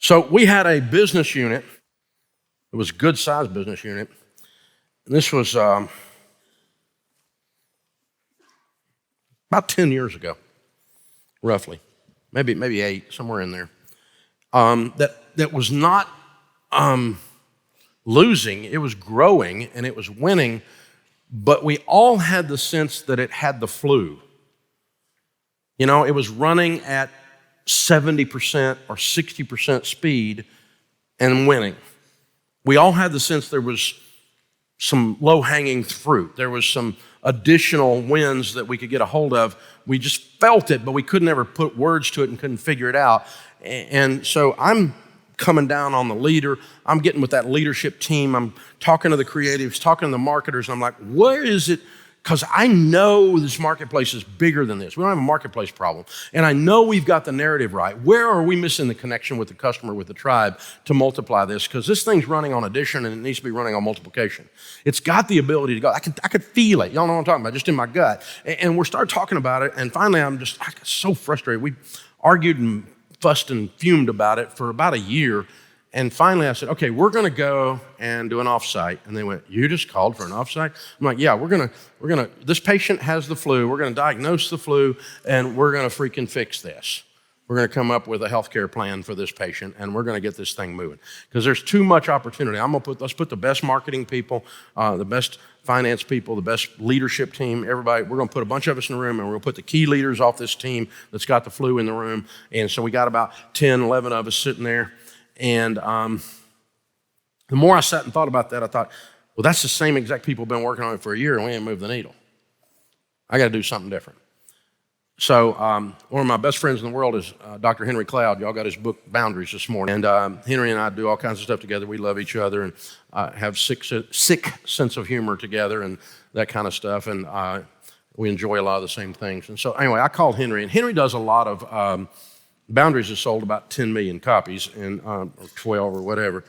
So we had a business unit. It was a good-sized business unit. And this was about 10 years ago, roughly, maybe 8, somewhere in there. That was not losing, it was growing and it was winning, but we all had the sense that it had the flu. You know, it was running at 70% or 60% speed and winning. We all had the sense there was some low-hanging fruit. There was some additional wins that we could get a hold of. We just felt it, but we could never put words to it and couldn't figure it out. And so I'm coming down on the leader. I'm getting with that leadership team. I'm talking to the creatives, talking to the marketers. I'm like, where is it? Because I know this marketplace is bigger than this. We don't have a marketplace problem. And I know we've got the narrative right. Where are we missing the connection with the customer, with the tribe, to multiply this? Because this thing's running on addition and it needs to be running on multiplication. It's got the ability to go. I could feel it. Y'all know what I'm talking about, just in my gut. And we started talking about it, and finally I got so frustrated. We argued and fussed and fumed about it for about a year. And finally I said, okay, we're gonna go and do an offsite. And they went, you just called for an offsite? I'm like, yeah, we're gonna, this patient has the flu, we're gonna diagnose the flu, and we're gonna freaking fix this. We're gonna come up with a healthcare plan for this patient, and we're gonna get this thing moving. Because there's too much opportunity. Let's put the best marketing people, the best finance people, the best leadership team, everybody. We're gonna put a bunch of us in the room, and we're gonna put the key leaders off this team that's got the flu in the room. And so we got about 10, 11 of us sitting there. And the more I sat and thought about that, I thought, well, that's the same exact people been working on it for a year, and we ain't moved the needle. I got to do something different. So one of my best friends in the world is Dr. Henry Cloud. Y'all got his book, Boundaries, this morning. And Henry and I do all kinds of stuff together. We love each other and have sick sense of humor together and that kind of stuff. And we enjoy a lot of the same things. And so anyway, I called Henry. And Henry does a lot of Boundaries has sold about 10 million copies, and or 12 or whatever.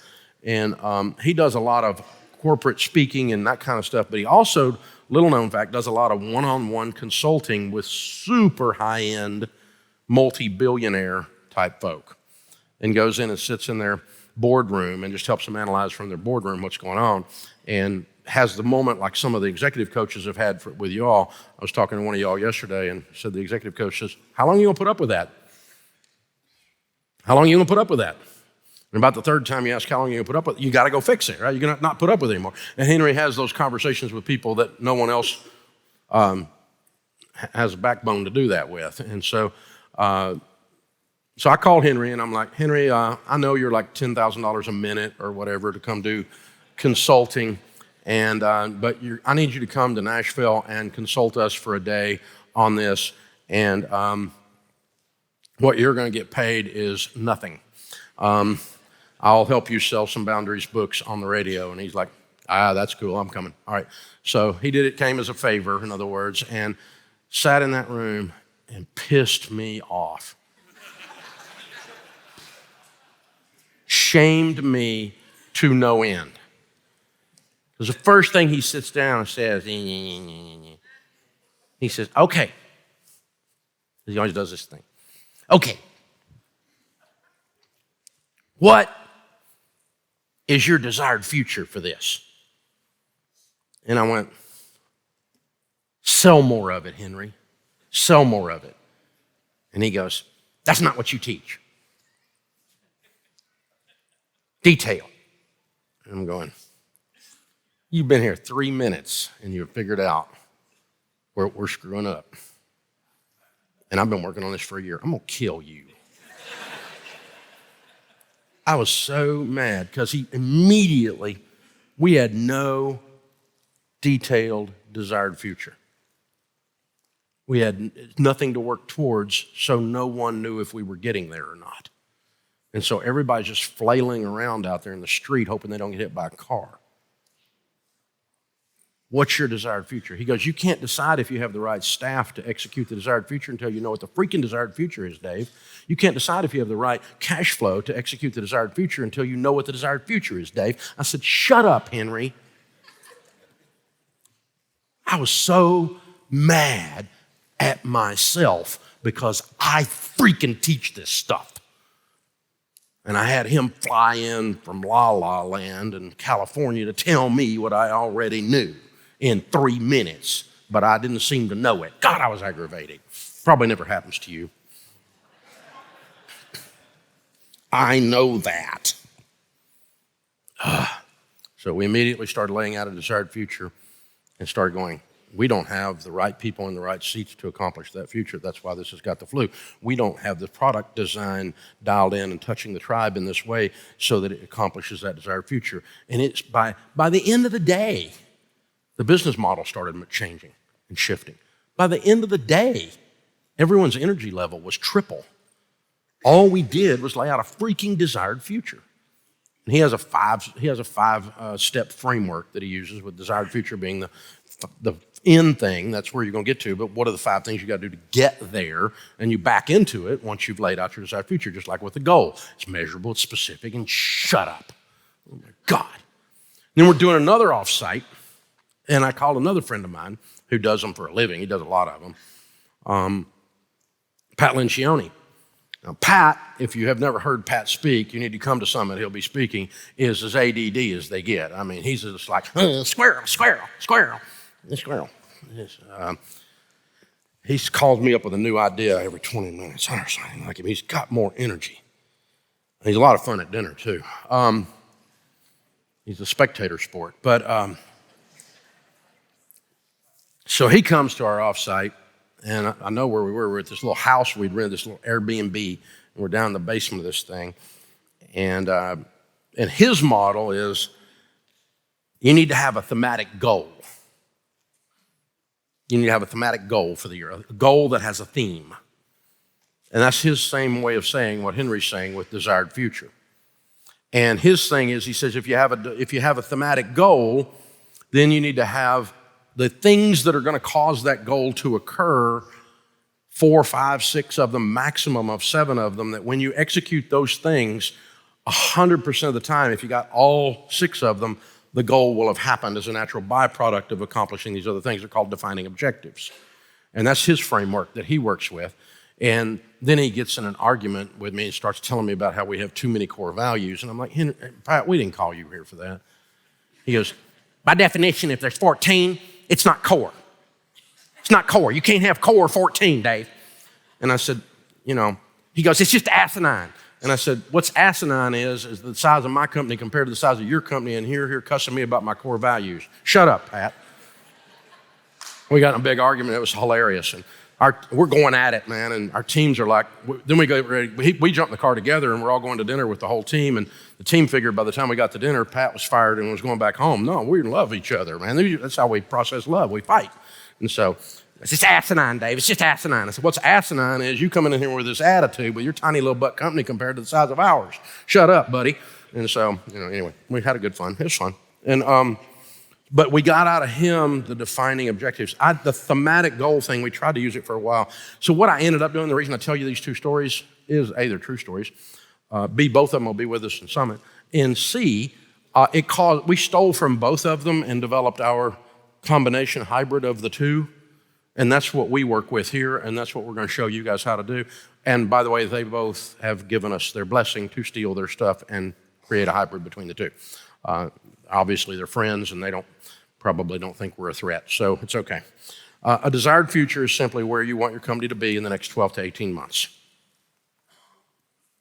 And he does a lot of corporate speaking and that kind of stuff, but he also, little known fact, does a lot of one-on-one consulting with super high-end, multi-billionaire type folk, and goes in and sits in their boardroom and just helps them analyze from their boardroom what's going on, and has the moment like some of the executive coaches have had with you all. I was talking to one of y'all yesterday and said the executive coach says, how long are you gonna put up with that? How long are you gonna put up with that? And about the third time you ask how long you gonna put up with it, you gotta go fix it, right? You're gonna not put up with it anymore. And Henry has those conversations with people that no one else has a backbone to do that with. And so I called Henry and I'm like, Henry, I know you're like $10,000 a minute or whatever to come do consulting, and but I need you to come to Nashville and consult us for a day on this, and what you're going to get paid is nothing. I'll help you sell some Boundaries books on the radio. And he's like, that's cool, I'm coming. All right. So he did it, came as a favor, in other words, and sat in that room and pissed me off. Shamed me to no end. Because the first thing he sits down and says, he says, okay. He always does this thing. Okay, what is your desired future for this? And I went, sell more of it, Henry. Sell more of it. And he goes, that's not what you teach. Detail. And I'm going, you've been here 3 minutes and you've figured out where we're screwing up. And I've been working on this for a year. I'm gonna kill you. I was so mad because we had no detailed desired future. We had nothing to work towards, so no one knew if we were getting there or not. And so everybody's just flailing around out there in the street hoping they don't get hit by a car. What's your desired future? He goes, you can't decide if you have the right staff to execute the desired future until you know what the freaking desired future is, Dave. You can't decide if you have the right cash flow to execute the desired future until you know what the desired future is, Dave. I said, shut up, Henry. I was so mad at myself because I freaking teach this stuff. And I had him fly in from La La Land in California to tell me what I already knew in 3 minutes, but I didn't seem to know it. God, I was aggravated. Probably never happens to you. I know that. So we immediately started laying out a desired future and started going, we don't have the right people in the right seats to accomplish that future. That's why this has got the flu. We don't have the product design dialed in and touching the tribe in this way so that it accomplishes that desired future. And it's by the end of the day, the business model started changing and shifting. By the end of the day, everyone's energy level was triple. All we did was lay out a freaking desired future. And he has a five-step framework that he uses, with desired future being the end thing. That's where you're going to get to. But what are the 5 things you got to do to get there? And you back into it once you've laid out your desired future, just like with the goal. It's measurable, it's specific, and shut up. Oh my God. Then we're doing another offsite, and I called another friend of mine who does them for a living. He does a lot of them. Pat Lencioni. Now, Pat, if you have never heard Pat speak, you need to come to Summit. He'll be speaking, is as ADD as they get. I mean, he's just like, squirrel, squirrel, squirrel, squirrel. He's called me up with a new idea every 20 minutes or something like him. He's got more energy. And he's a lot of fun at dinner, too. He's a spectator sport. But so he comes to our offsite. And I know where we were. We were at this little house we'd rented, this little Airbnb, and we're down in the basement of this thing. And his model is you need to have a thematic goal. You need to have a thematic goal for the year, a goal that has a theme. And that's his same way of saying what Henry's saying with desired future. And his thing is, he says, if you have a thematic goal, then you need to have the things that are going to cause that goal to occur, 4, 5, 6 of them, maximum of 7 of them, that when you execute those things, 100% of the time, if you got all 6 of them, the goal will have happened as a natural byproduct of accomplishing these other things. They're called defining objectives. And that's his framework that he works with. And then he gets in an argument with me and starts telling me about how we have too many core values. And I'm like, Pat, we didn't call you here for that. He goes, by definition, if there's 14, it's not core. It's not core. You can't have core 14, Dave. And I said, he goes, it's just asinine. And I said, what's asinine is the size of my company compared to the size of your company, and here cussing me about my core values. Shut up, Pat. We got in a big argument. It was hilarious. And we're going at it, man, and our teams are like, then we go ready. We jump in the car together, and we're all going to dinner with the whole team, and the team figured by the time we got to dinner, Pat was fired and was going back home. No, we love each other, man. That's how we process love. We fight. And so, it's just asinine, Dave. It's just asinine. I said, what's asinine is you coming in here with this attitude with your tiny little butt company compared to the size of ours. Shut up, buddy. And so, anyway, we had a good fun. It was fun. And but we got out of him the defining objectives. The thematic goal thing, we tried to use it for a while. So what I ended up doing, the reason I tell you these 2 stories is A, they're true stories. B, both of them will be with us in Summit. And C, we stole from both of them and developed our combination hybrid of the 2. And that's what we work with here, and that's what we're going to show you guys how to do. And by the way, they both have given us their blessing to steal their stuff and create a hybrid between the 2. Obviously, they're friends, and they probably don't think we're a threat, so it's okay. A desired future is simply where you want your company to be in the next 12 to 18 months.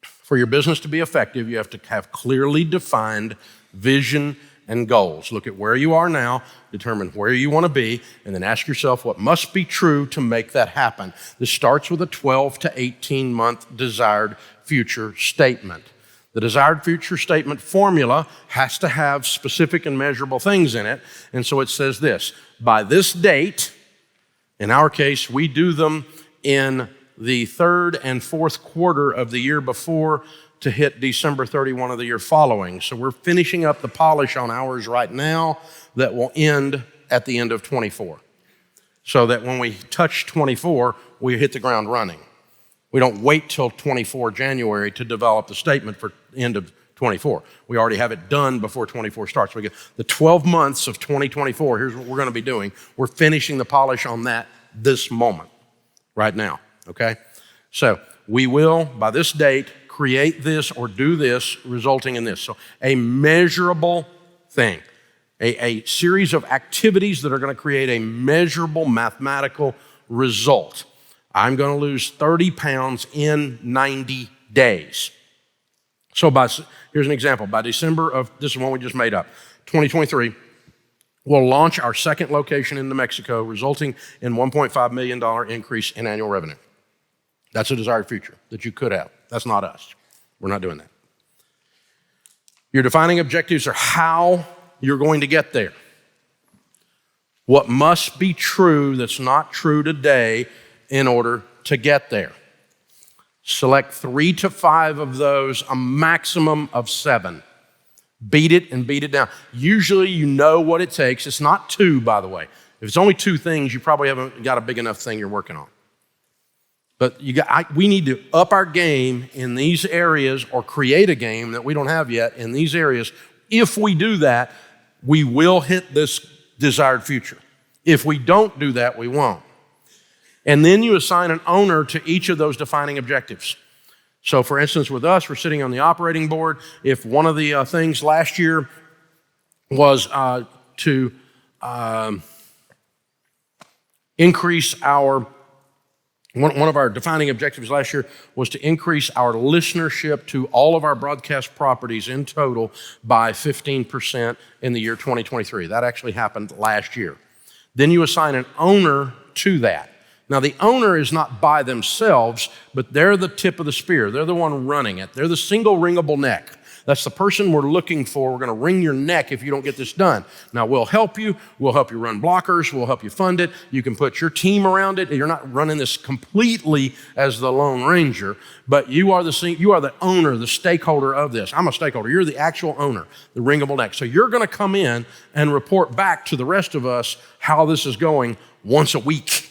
For your business to be effective, you have to have clearly defined vision and goals. Look at where you are now, determine where you want to be, and then ask yourself what must be true to make that happen. This starts with a 12 to 18-month desired future statement. The desired future statement formula has to have specific and measurable things in it, and so it says this: by this date, in our case, we do them in the 3rd and 4th quarter of the year before to hit December 31 of the year following. So we're finishing up the polish on ours right now that will end at the end of 24. So that when we touch 24, we hit the ground running. We don't wait till 24 January to develop the statement for end of 24. We already have it done before 24 starts. We get the 12 months of 2024. Here's what we're going to be doing. We're finishing the polish on that this moment, right now, okay? So we will, by this date, create this or do this, resulting in this. So a measurable thing, a series of activities that are going to create a measurable mathematical result. I'm going to lose 30 pounds in 90 days. So here's an example. By December of, this is one we just made up, 2023, we'll launch our second location in New Mexico, resulting in $1.5 million increase in annual revenue. That's a desired future that you could have. That's not us. We're not doing that. Your defining objectives are how you're going to get there. What must be true that's not true today in order to get there. Select 3 to 5 of those, a maximum of 7. Beat it and beat it down. Usually you know what it takes. It's not 2, by the way. If it's only 2 things, you probably haven't got a big enough thing you're working on. But we need to up our game in these areas or create a game that we don't have yet in these areas. If we do that, we will hit this desired future. If we don't do that, we won't. And then you assign an owner to each of those defining objectives. So for instance, with us, we're sitting on the operating board. If one of the things last year was to increase our, one of our defining objectives last year was to increase our listenership to all of our broadcast properties in total by 15% in the year 2023. That actually happened last year. Then you assign an owner to that. Now, the owner is not by themselves, but they're the tip of the spear. They're the one running it. They're the single wringable neck. That's the person we're looking for. We're going to wring your neck if you don't get this done. Now, we'll help you. We'll help you run blockers. We'll help you fund it. You can put your team around it. You're not running this completely as the Lone Ranger, but you are the owner, the stakeholder of this. I'm a stakeholder. You're the actual owner, the wringable neck. So you're going to come in and report back to the rest of us how this is going once a week.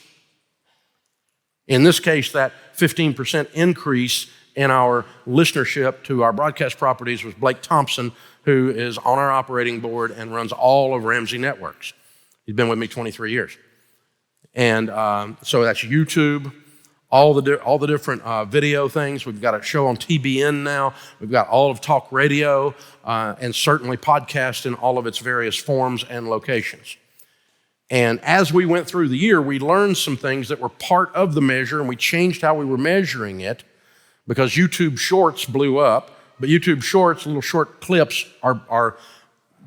In this case, that 15% increase in our listenership to our broadcast properties was Blake Thompson, who is on our operating board and runs all of Ramsey Networks. He's been with me 23 years. And so that's YouTube, all the different video things. We've got a show on TBN now. We've got all of talk radio and certainly podcast in all of its various forms and locations. And as we went through the year, we learned some things that were part of the measure, and we changed how we were measuring it because YouTube Shorts blew up. But YouTube Shorts, little short clips, are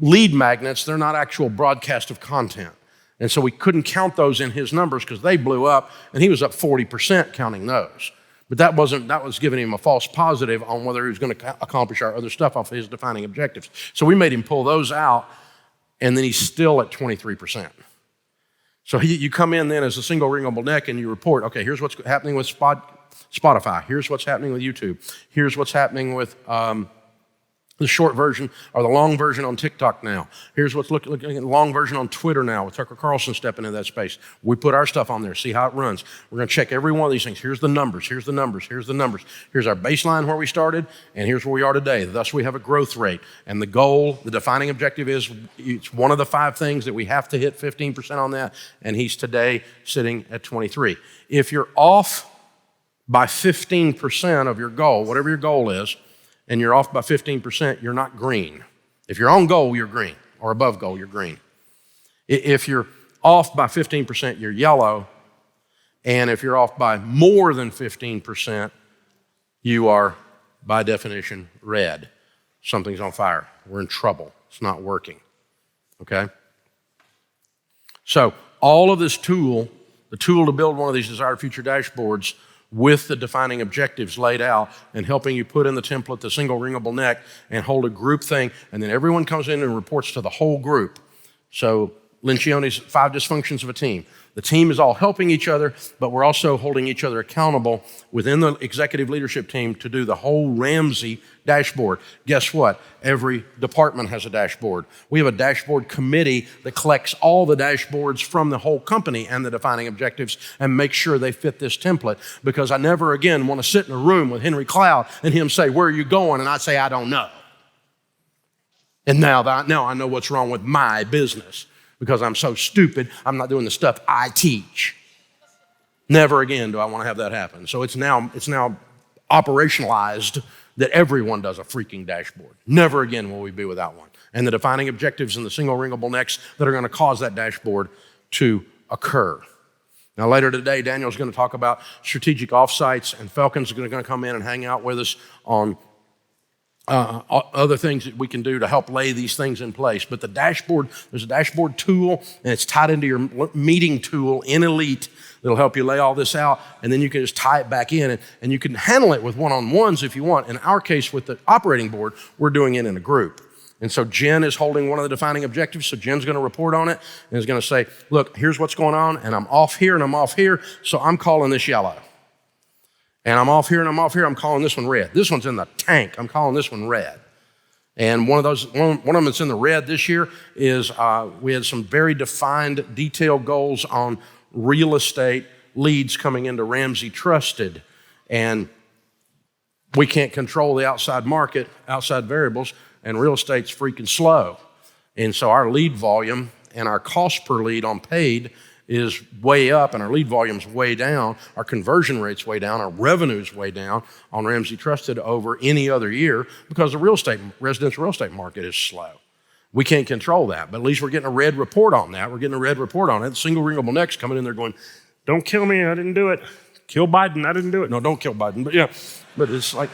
lead magnets. They're not actual broadcast of content. And so we couldn't count those in his numbers because they blew up, and he was up 40% counting those. But that was giving him a false positive on whether he was going to accomplish our other stuff off of his defining objectives. So we made him pull those out, and then he's still at 23%. So you come in then as a single wringable neck and you report, okay, here's what's happening with Spotify. Here's what's happening with YouTube. Here's what's happening with the short version or the long version on TikTok now. Here's what's looking at the long version on Twitter now with Tucker Carlson stepping into that space. We put our stuff on there, see how it runs. We're going to check every one of these things. Here's the numbers. Here's the numbers. Here's the numbers. Here's our baseline where we started, and here's where we are today. Thus, we have a growth rate. And the goal, the defining objective is it's one of the 5 things that we have to hit 15% on that, and he's today sitting at 23. If you're off by 15% of your goal, whatever your goal is, and you're off by 15%, you're not green. If you're on goal, you're green, or above goal, you're green. If you're off by 15%, you're yellow, and if you're off by more than 15%, you are, by definition, red. Something's on fire. We're in trouble. It's not working, okay? So all of this tool, the tool to build one of these desired future dashboards, with the defining objectives laid out and helping you put in the template, the single wringable neck, and hold a group thing, and then everyone comes in and reports to the whole group. So Lencioni's 5 dysfunctions of a team. The team is all helping each other, but we're also holding each other accountable within the executive leadership team to do the whole Ramsey dashboard. Guess what? Every department has a dashboard. We have a dashboard committee that collects all the dashboards from the whole company and the defining objectives and make sure they fit this template, because I never again want to sit in a room with Henry Cloud and him say, "Where are you going?" and I say, "I don't know." And now I know what's wrong with my business. Because I'm so stupid, I'm not doing the stuff I teach. Never again do I want to have that happen. So it's now operationalized that everyone does a freaking dashboard. Never again will we be without one. And the defining objectives and the single ringable necks that are going to cause that dashboard to occur. Now, later today, Daniel's going to talk about strategic offsites, and Falcon's going to come in and hang out with us on other things that we can do to help lay these things in place. But the dashboard, there's a dashboard tool, and it's tied into your meeting tool in Elite that'll help you lay all this out, and then you can just tie it back in, and you can handle it with one-on-ones if you want. In our case, with the operating board, we're doing it in a group. And so Jen is holding one of the defining objectives, so Jen's going to report on it and is going to say, look, here's what's going on, and I'm off here and I'm off here, so I'm calling this yellow. And I'm off here and I'm off here, I'm calling this one red. This one's in the tank, I'm calling this one red. And one of them that's in the red this year is we had some very defined, detailed goals on real estate leads coming into Ramsey Trusted. And we can't control the outside market, outside variables, and real estate's freaking slow. And so our lead volume and our cost per lead on paid is way up, and our lead volume's way down, our conversion rate's way down, our revenue's way down on Ramsey Trusted over any other year because the residential real estate market is slow. We can't control that, but at least we're getting a red report on that. We're getting a red report on it. The single ringable neck's coming in there going, don't kill me, I didn't do it. Kill Biden, I didn't do it. No, don't kill Biden, but yeah. But it's like,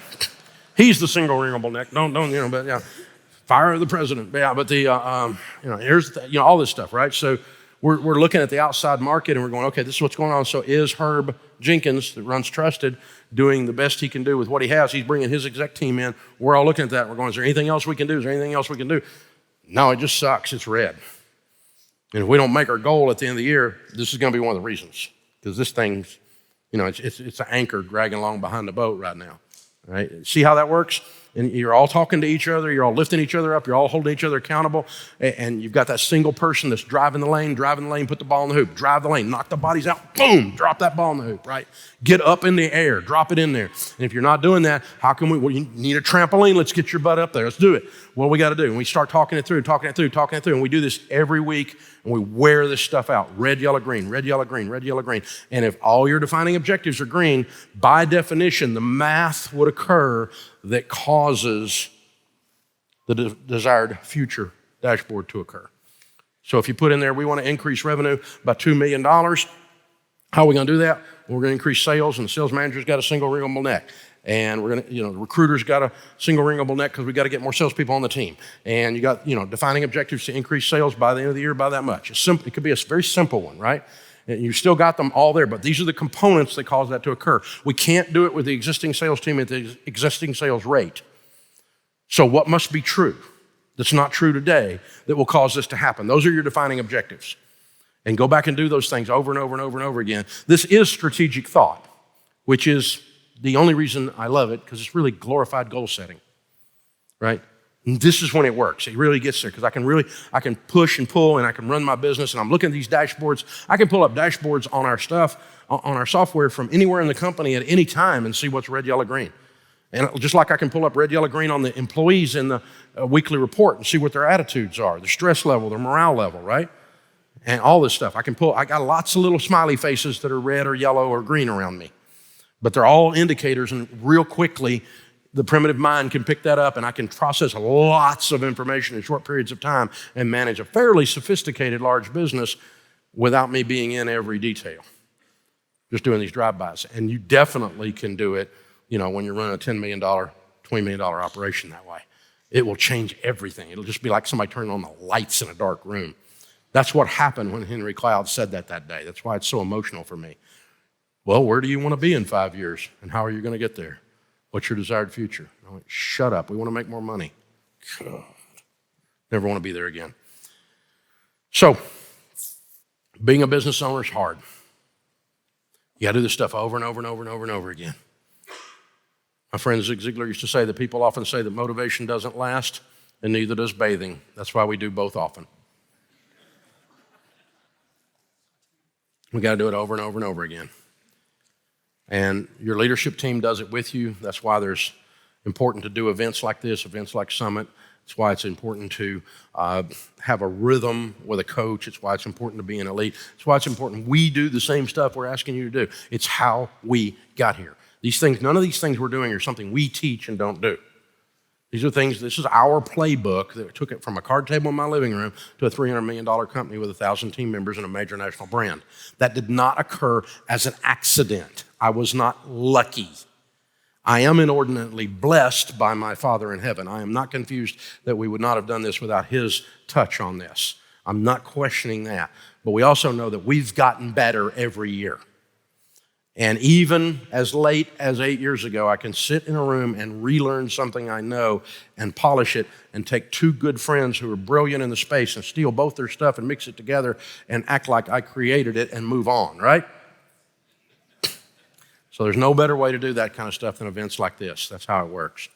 he's the single ringable neck. Don't, but yeah. Fire the president. Yeah, but here's all this stuff, right? So we're looking at the outside market and we're going, okay, this is what's going on. So is Herb Jenkins, that runs Trusted, doing the best he can do with what he has? He's bringing his exec team in. We're all looking at that. We're going, is there anything else we can do? Is there anything else we can do? No, it just sucks. It's red. And if we don't make our goal at the end of the year, this is going to be one of the reasons. Because this thing's, it's an anchor dragging along behind the boat right now. Right? See how that works? And you're all talking to each other, you're all lifting each other up, you're all holding each other accountable, and you've got that single person that's driving the lane, put the ball in the hoop, drive the lane, knock the bodies out, boom, drop that ball in the hoop, right? Get up in the air, drop it in there. And if you're not doing that, how can we? Well, you need a trampoline, let's get your butt up there, let's do it. What do we got to do? And we start talking it through, and we do this every week, and we wear this stuff out, red, yellow, green, red, yellow, green, red, yellow, green. And if all your defining objectives are green, by definition, the math would occur that causes the desired future dashboard to occur. So if you put in there, we want to increase revenue by $2 million, how are we going to do that? Well, we're going to increase sales, and the sales manager's got a single ringable neck. And we're going to, the recruiter's got a single ringable neck because we got to get more salespeople on the team. And you got, defining objectives to increase sales by the end of the year by that much. It's simple. It could be a very simple one, right? And you still got them all there, but these are the components that cause that to occur. We can't do it with the existing sales team at the existing sales rate. So what must be true that's not true today that will cause this to happen? Those are your defining objectives. And go back and do those things over and over and over and over again. This is strategic thought, which is the only reason I love it, because it's really glorified goal setting, right? And this is when it works. It really gets there because I can push and pull, and I can run my business, and I'm looking at these dashboards. I can pull up dashboards on our stuff, on our software from anywhere in the company at any time and see what's red, yellow, green. And just like I can pull up red, yellow, green on the employees in the weekly report and see what their attitudes are, their stress level, their morale level, right? And all this stuff. I got lots of little smiley faces that are red or yellow or green around me. But they're all indicators, and real quickly, the primitive mind can pick that up, and I can process lots of information in short periods of time and manage a fairly sophisticated large business without me being in every detail, just doing these drive-bys. And you definitely can do it, when you're running a $10 million, $20 million operation that way. It will change everything. It'll just be like somebody turning on the lights in a dark room. That's what happened when Henry Cloud said that day. That's why it's so emotional for me. Well, where do you want to be in 5 years? And how are you going to get there? What's your desired future? I went, shut up. We want to make more money. God. Never want to be there again. So, being a business owner is hard. You got to do this stuff over and over and over and over and over again. My friend Zig Ziglar used to say that people often say that motivation doesn't last, and neither does bathing. That's why we do both often. We got to do it over and over and over again. And your leadership team does it with you. That's why there's important to do events like this, events like Summit. It's why it's important to have a rhythm with a coach. It's why it's important to be an elite. It's why it's important we do the same stuff we're asking you to do. It's how we got here. These things, none of these things we're doing are something we teach and don't do. These are things, this is our playbook that took it from a card table in my living room to a $300 million company with 1,000 team members and a major national brand. That did not occur as an accident. I was not lucky. I am inordinately blessed by my Father in heaven. I am not confused that we would not have done this without his touch on this. I'm not questioning that. But we also know that we've gotten better every year. And even as late as 8 years ago, I can sit in a room and relearn something I know and polish it and take two good friends who are brilliant in the space and steal both their stuff and mix it together and act like I created it and move on, right? So there's no better way to do that kind of stuff than events like this. That's how it works.